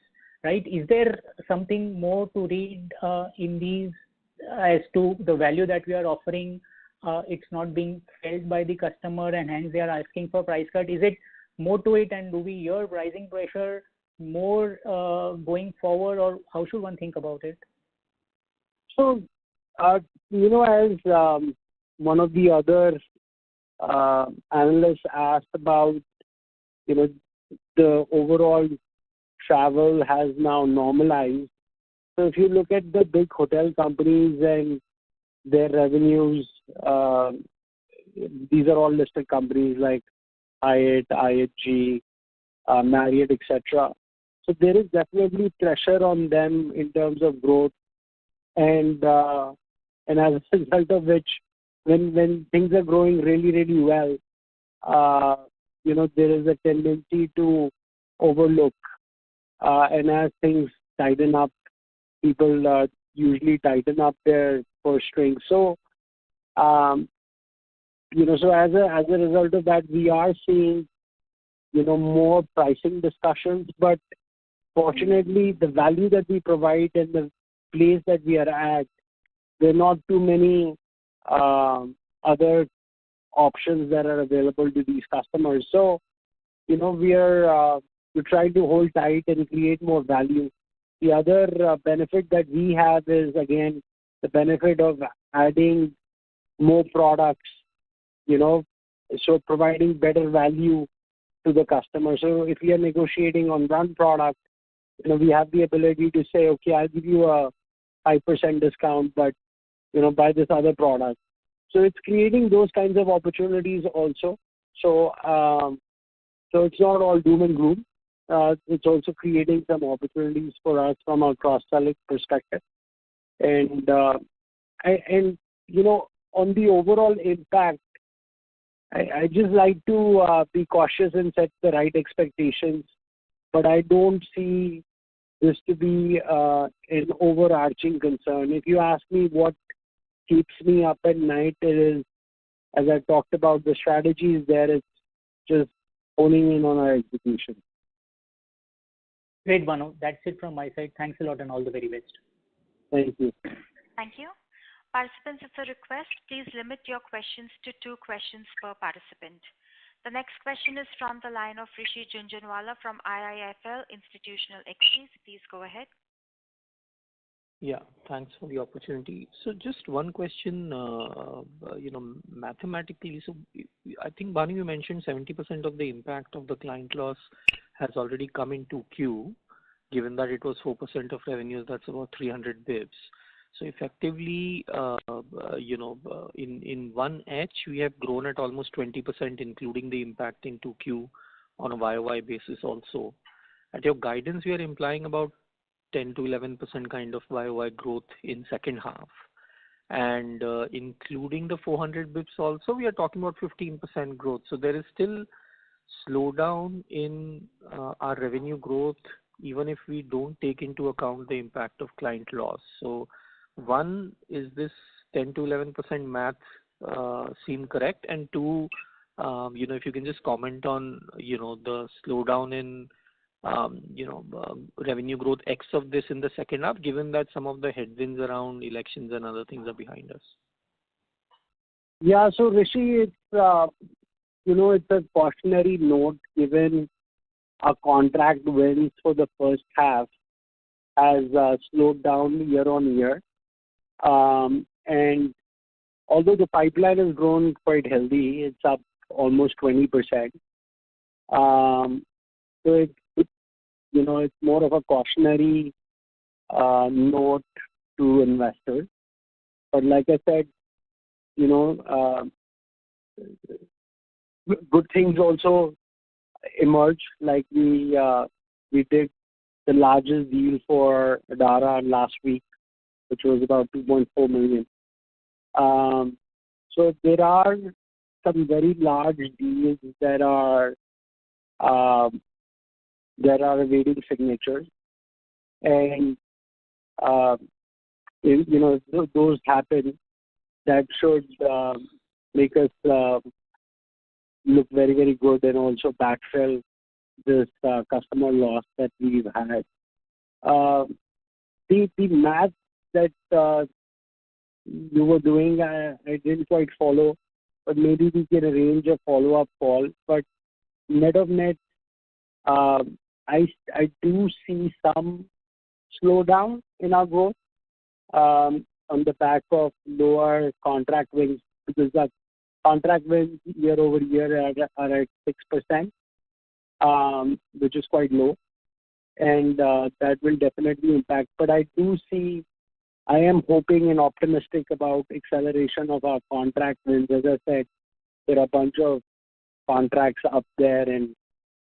right? Is there something more to read in these as to the value that we are offering? It's not being felt by the customer and hence they are asking for price cut. Is it more to it, and do we hear pricing pressure more going forward, or how should one think about it? So, as one of the other analysts asked about, the overall travel has now normalized. So if you look at the big hotel companies and their revenues, these are all listed companies like Hyatt, IHG, Marriott, etc. So there is definitely pressure on them in terms of growth, and as a result of which, when things are growing really, really well, there is a tendency to overlook, and as things tighten up, people usually tighten up their purse strings. So, so as a result of that, we are seeing, more pricing discussions. But fortunately, the value that we provide and the place that we are at, there are not too many other options that are available to these customers. So, we're trying to hold tight and create more value. The other benefit that we have is, again, the benefit of adding more products, so providing better value to the customer. So if we are negotiating on one product, we have the ability to say, okay, I'll give you a 5% discount, but, buy this other product. So it's creating those kinds of opportunities also. So, so it's not all doom and gloom. It's also creating some opportunities for us from a cross-selling perspective. And on the overall impact, I just like to be cautious and set the right expectations, but I don't see this to be an overarching concern. If you ask me what keeps me up at night, it is, as I talked about, the strategy is there. It's just honing in on our execution. Great, Bhanu. That's it from my side. Thanks a lot and all the very best. Thank you. Thank you. Participants, it's a request. Please limit your questions to 2 questions per participant. The next question is from the line of Rishi Jhunjhunwala from IIFL Institutional Equities. Please go ahead. Yeah, thanks for the opportunity. So just one question, mathematically. So I think, Bhanu, you mentioned 70% of the impact of the client loss has already come into Q, given that it was 4% of revenues, that's about 300 bips. So effectively, in 1H, we have grown at almost 20%, including the impact into Q on a YOY basis also. At your guidance, we are implying about 10 to 11% kind of YOY growth in second half. And including the 400 bips also, we are talking about 15% growth. So there is still slowdown in our revenue growth, even if we don't take into account the impact of client loss. So one, is this 10 to 11% math seem correct? And two, if you can just comment on, the slowdown in, revenue growth X of this in the second half, given that some of the headwinds around elections and other things are behind us. Yeah, so Rishi, it's, it's a cautionary note, given our contract wins for the first half has slowed down year on year. And although the pipeline has grown quite healthy, it's up almost 20%. So it's more of a cautionary note to investors. But like I said, good things also emerge. Like we did the largest deal for Adara last week, which was about 2.4 million. So there are some very large deals that are awaiting signatures, and if those happen, that should make us look very, very good and also backfill this customer loss that we've had. The math that you were doing, I didn't quite follow, but maybe we can arrange a follow-up call. But net of net, I do see some slowdown in our growth on the back of lower contract wins, because the contract wins year over year are at 6%, which is quite low, and that will definitely impact. But I am hoping and optimistic about acceleration of our contract wins. As I said, there are a bunch of contracts up there, and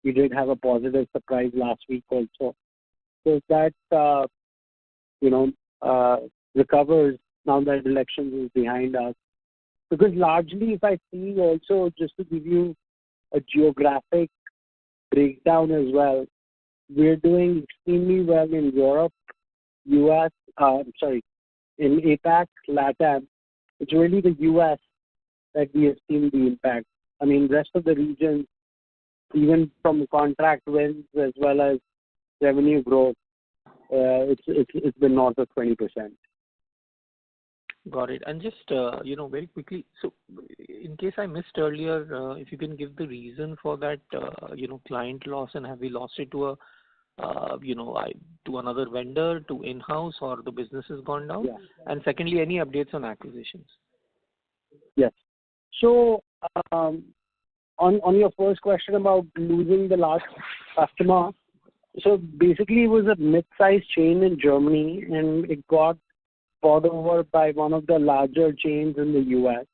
we did have a positive surprise last week also. So if that recovers now that elections is behind us, because largely, if I see also, just to give you a geographic breakdown as well, we're doing extremely well in Europe, US, in APAC, LATAM. It's really the US that we have seen the impact. I mean, rest of the regions, even from contract wins as well as revenue growth, it's been north of 20%. Got it. And just, very quickly, so in case I missed earlier, if you can give the reason for that, client loss, and have we lost it to to another vendor, to in-house, or the business has gone down? Yeah. And secondly, any updates on acquisitions? Yes. So on your first question about losing the last customer, so basically it was a mid-sized chain in Germany, and it got bought over by one of the larger chains in the US.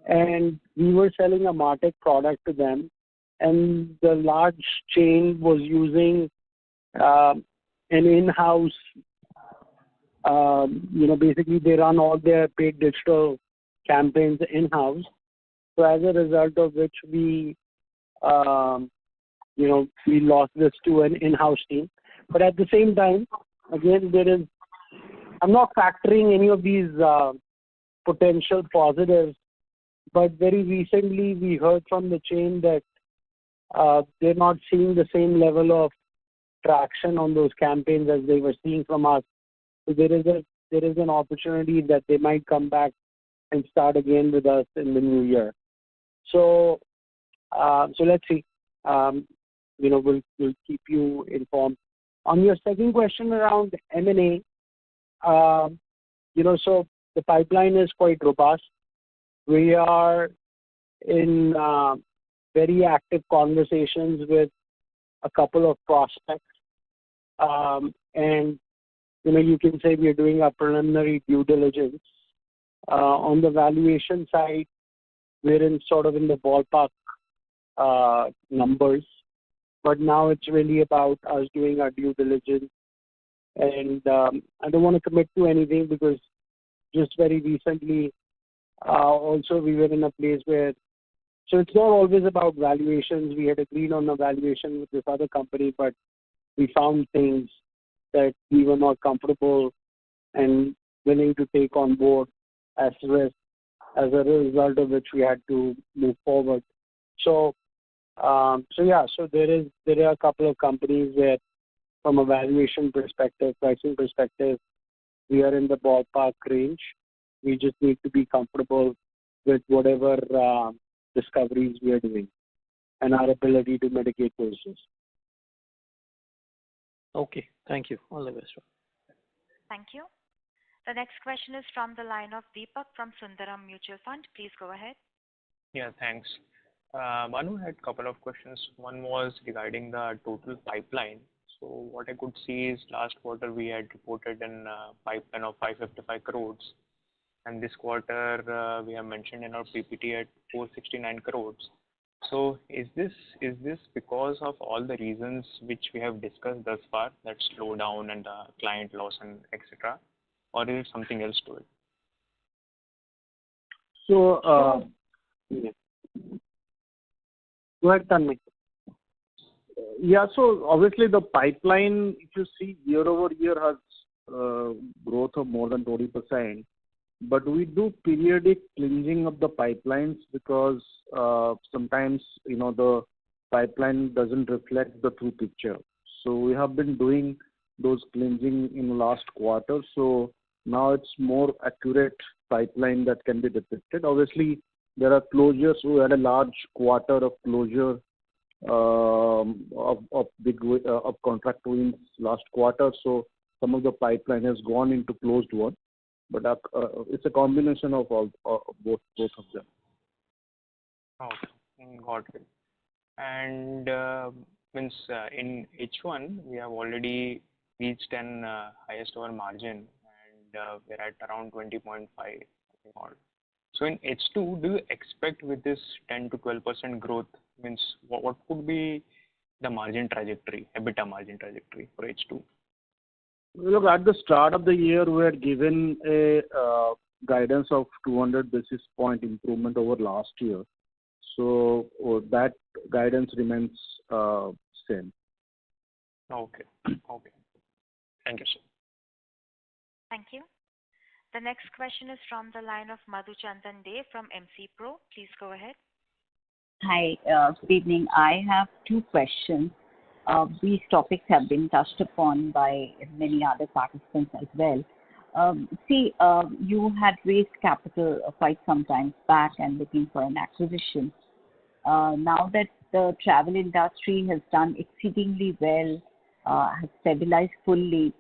And we were selling a MarTech product to them, and the large chain was using an in-house, basically they run all their paid digital campaigns in-house. So as a result of which we lost this to an in-house team. But at the same time, again, I'm not factoring any of these potential positives, but very recently we heard from the chain that they're not seeing the same level of traction on those campaigns as they were seeing from us. So there is an opportunity that they might come back and start again with us in the new year. So let's see. We'll keep you informed. On your second question around M&A, so the pipeline is quite robust. We are in very active conversations with a couple of prospects. And, you can say we are doing a preliminary due diligence. On the valuation side, we're in the ballpark numbers. But now it's really about us doing our due diligence. And I don't want to commit to anything because just very recently, also we were in a place where, so it's not always about valuations. We had agreed on a valuation with this other company, but we found things that we were not comfortable and willing to take on board as risk, as a result of which we had to move forward. So there are a couple of companies where, from a valuation perspective, pricing perspective, we are in the ballpark range. We just need to be comfortable with whatever discoveries we are doing and our ability to mitigate those risks. Okay. Thank you. All the best. Thank you. The next question is from the line of Deepak from Sundaram Mutual Fund. Please go ahead. Yeah, thanks. Manu had a couple of questions. One was regarding the total pipeline. So what I could see is last quarter we had reported in pipeline of 555 crores. And this quarter we have mentioned in our PPT at 469 crores. So is this because of all the reasons which we have discussed thus far, that slowdown and the client loss and etc., or is it something else to it? So, go ahead, Tanmay. Yeah, so obviously the pipeline, if you see year over year, has growth of more than 20%. But we do periodic cleansing of the pipelines because sometimes the pipeline doesn't reflect the true picture. So we have been doing those cleansing in the last quarter. So now it's more accurate pipeline that can be depicted. Obviously, there are closures. We had a large quarter of closure of contract wins last quarter. So some of the pipeline has gone into closed one, but it's a combination of both of them. Okay, got it. And means in H1 we have already reached an highest ever margin, and we're at around 20.5. So in H2, do you expect with this 10 to 12% growth, means what could be the margin trajectory, EBITDA margin trajectory for H2? Look, at the start of the year, we had given a guidance of 200 basis point improvement over last year. So that guidance remains same. Okay. Okay. Thank you, sir. Thank you. The next question is from the line of Madhuchandan Dey from MC Pro. Please go ahead. Hi, good evening. I have two questions. These topics have been touched upon by many other participants as well. You had raised capital quite some time back and looking for an acquisition. Now that the travel industry has done exceedingly well, has stabilized fully,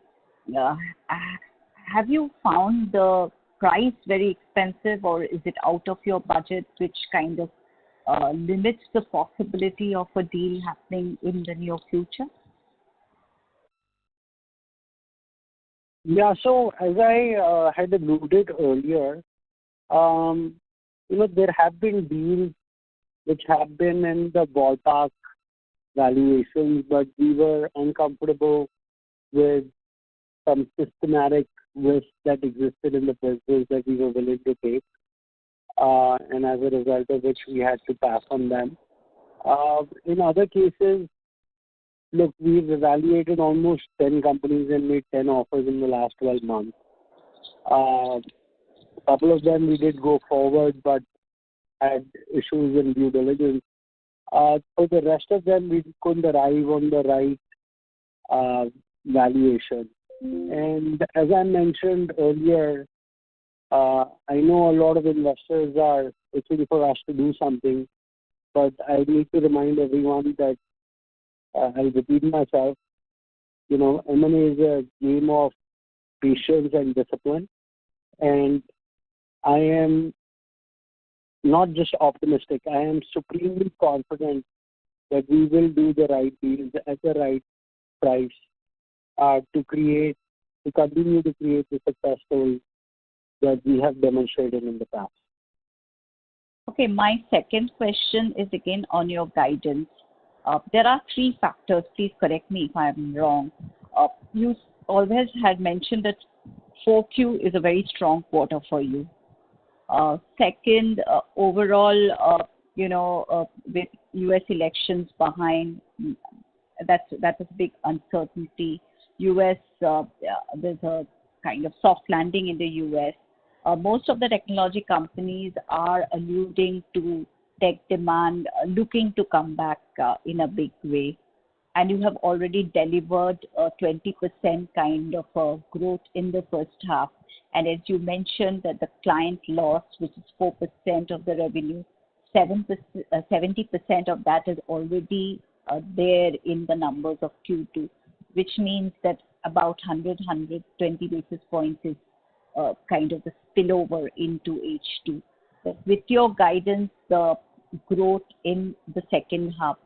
have you found the price very expensive, or is it out of your budget, which kind of limits the possibility of a deal happening in the near future? Yeah, so as I had alluded earlier, there have been deals which have been in the ballpark valuations, but we were uncomfortable with some systematic risk that existed in the business that we were willing to take, and as a result of which we had to pass on them. In other cases, look, we've evaluated almost 10 companies and made 10 offers in the last 12 months. A couple of them we did go forward, but had issues in due diligence. For the rest of them, we couldn't arrive on the right valuation. And as I mentioned earlier, I know a lot of investors are looking for us to do something, but I need to remind everyone that I'll repeat myself. M&A is a game of patience and discipline, and I am not just optimistic. I am supremely confident that we will do the right deals at the right price to continue to create the success story that we have demonstrated in the past. Okay, my second question is again on your guidance. There are three factors. Please correct me if I'm wrong. You always had mentioned that 4Q is a very strong quarter for you. Second, overall, with U.S. elections behind, that is a big uncertainty. U.S., there's a kind of soft landing in the U.S. Most of the technology companies are alluding to tech demand looking to come back in a big way. And you have already delivered a 20% kind of growth in the first half. And as you mentioned that the client loss, which is 4% of the revenue, 70% of that is already there in the numbers of Q2, which means that about 120 basis points is kind of the spillover into H2. But with your guidance, the growth in the second half,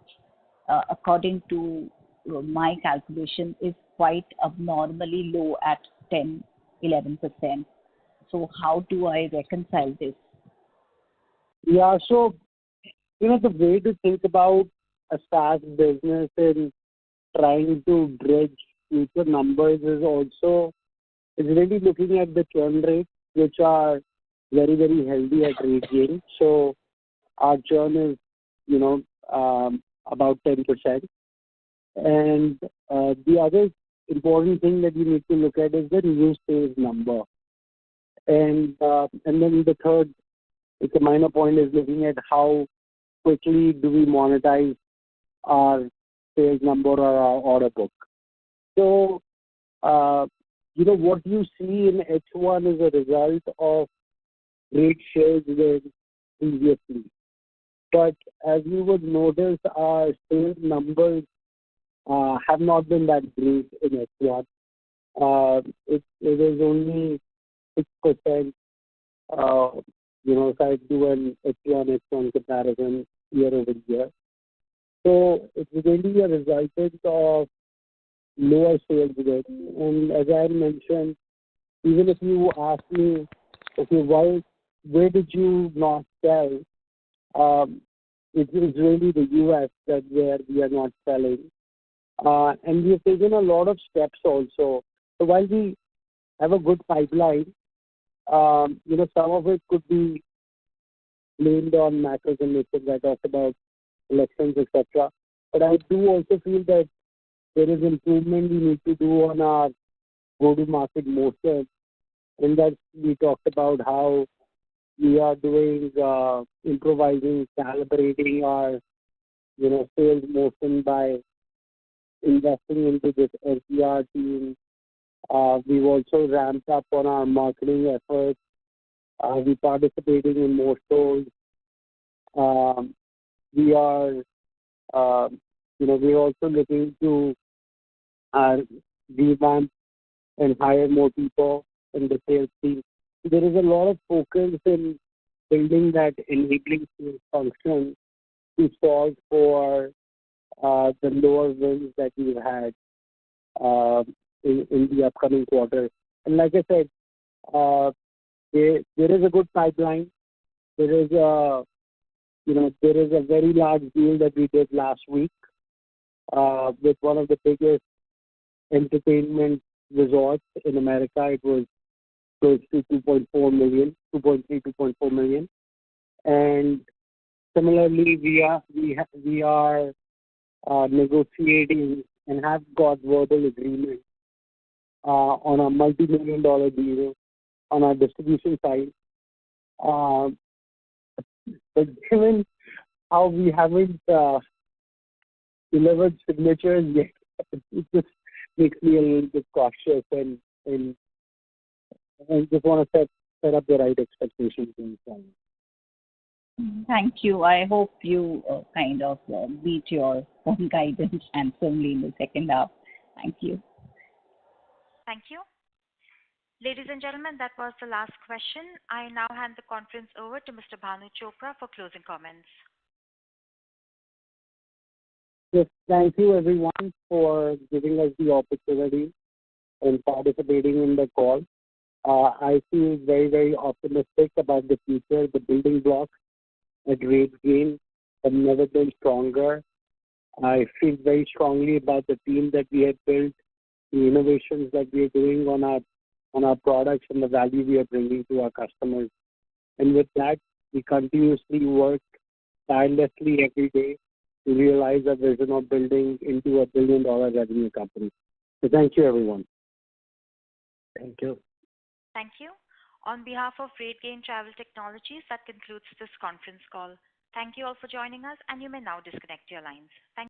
according to my calculation, is quite abnormally low at 10-11%. So how do I reconcile this? Yeah, so the way to think about a SaaS business and trying to bridge future numbers is really looking at the churn rates, which are very, very healthy at Rategain. So our churn is, about 10%. And the other important thing that you need to look at is the new sales number. And then the third, it's a minor point, is looking at how quickly do we monetize our sales number or our order book. So, what you see in H1 is a result of great shares with previously. But as you would notice, our sales numbers have not been that great in H1. It is only 6%, if I do an H1 comparison year over year. So it's really a resultant of lower sales growth. And as I mentioned, even if you ask me, okay, where did you not sell? It is really the US that where we are not selling. And we have taken a lot of steps also. So while we have a good pipeline, some of it could be blamed on macro conditions. I talked about elections, etc. But I do also feel that there is improvement we need to do on our go-to-market motion. And that we talked about how we are doing improvising, calibrating our sales motion by investing into this SDR team. We've also ramped up on our marketing efforts. We're participating in more shows. We are, we're also looking to revamp and hire more people in the sales team. There is a lot of focus in building that enabling sales function to solve for the lower wins that we've had in the upcoming quarter. And like I said, there is a good pipeline. There is a very large deal that we did last week with one of the biggest entertainment resorts in America. It was close to 2.4 million, 2.3, 2.4 million. And similarly, we are negotiating and have got verbal agreement on a multi-million-dollar deal on our distribution side. But given how we haven't delivered signatures yet, it just makes me a little bit cautious and just want to set up the right expectations in time. Thank you. I hope you kind of beat your own guidance handsomely in the second half. Thank you. Thank you. Ladies and gentlemen, that was the last question. I now hand the conference over to Mr. Bhanu Chopra for closing comments. Yes, thank you everyone for giving us the opportunity and participating in the call. I feel very, very optimistic about the future. The building blocks at Rategain have never been stronger. I feel very strongly about the team that we have built, the innovations that we are doing on our products and the value we are bringing to our customers. And with that, we continuously work tirelessly every day to realize our vision of building into a billion-dollar revenue company. So thank you, everyone. Thank you. Thank you. On behalf of Rategain Travel Technologies, that concludes this conference call. Thank you all for joining us, and you may now disconnect your lines. Thank